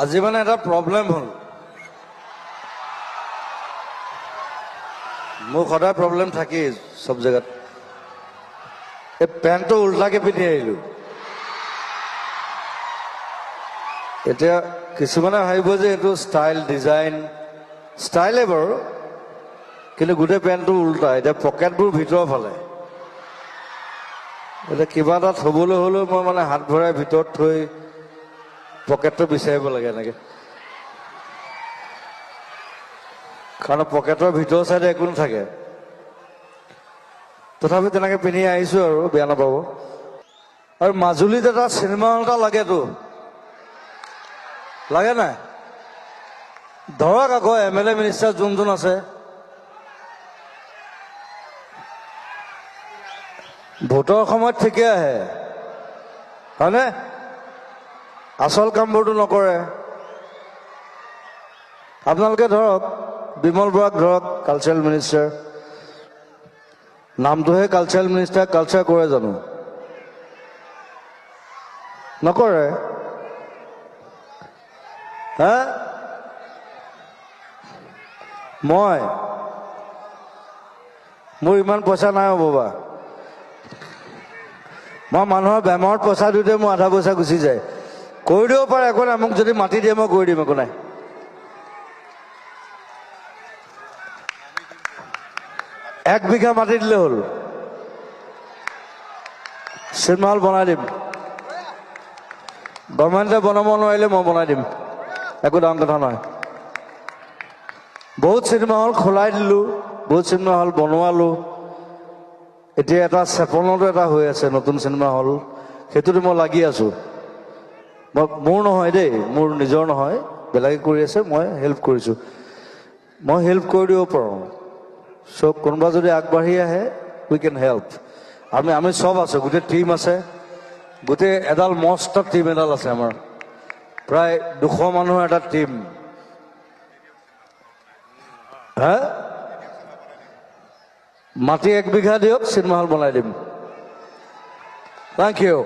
আজি মানে এটা প্ৰব্লেম হ'ল মোৰ সদায় প্ৰব্লেম থাকেই সব জেগাত এই পেণ্টটো উল্টাকে পিন্ধি আহিলোঁ এতিয়া কিছুমানে ভাবিব যে এইটো ষ্টাইল ডিজাইন ষ্টাইলে বাৰু কিন্তু গোটেই পেণ্টটো উল্টা এতিয়া পকেটবোৰ ভিতৰৰ ফালে এতিয়া কিবা এটা থ'বলৈ হ'লেও মই মানে হাত ভৰাই ভিতৰত থৈ পকেটটো বিচাৰিব লাগে এনেকে কাৰণ পকেটৰ ভিতৰ চাইডে একো নাথাকে তথাপি তেনেকে পিন্ধি আহিছোঁ আৰু বেয়া নাপাব আৰু মাজুলীত এটা চিনেমা হল এটা লাগেতো লাগে নাই ধৰক আকৌ MLA মিনিষ্টাৰ যোন যোন আছে ভোটৰ সময়ত ঠিকে আহে হয়নে আচল কামবোৰটো নকৰে আপোনালোকে ধৰক বিমল বৰাক ধৰক কালচাৰেল মিনিষ্টাৰ নামটোহে কালচাৰেল মিনিষ্টাৰ কালচাৰ কৰে জানো নকৰে হা মোৰ ইমান পইচা নাই হ'ব বা মই মানুহৰ বেমাৰত পইচা দিওঁতে মোৰ আধা পইচা গুচি যায় কৰি দিব পাৰে একো নাই মোক যদি মাতি দিয়ে মই কৰি দিম একো নাই 1 বিঘা মাটি দিলে হ'ল চিনেমা হল বনাই দিম গভৰ্ণমেণ্টে বনাব নোৱাৰিলে মই বনাই দিম একো ডাঙৰ কথা নহয় বহুত চিনেমা হল খোলাই দিলোঁ বহুত চিনেমা হল বনোৱালোঁ এতিয়া এটা চেপনতো এটা হৈ আছে নতুন চিনেমা হল সেইটোতে মই লাগি আছোঁ মোৰ নহয় দেই মোৰ নিজৰ নহয় বেলেগে কৰি আছে মই হেল্প কৰিছোঁ মই হেল্প কৰি দিব পাৰোঁ সব কোনোবা যদি আগবাঢ়ি আহে উই কেন হেল্প আমি সব আছোঁ গোটেই টিম আছে গোটেই এডাল মস্ত টিম এডাল আছে আমাৰ প্ৰায় 200 মানুহৰ এটা টিম হা মাটি 1 বিঘা দিয়ক চিনেমা হল বনাই দিম থেংক ইউ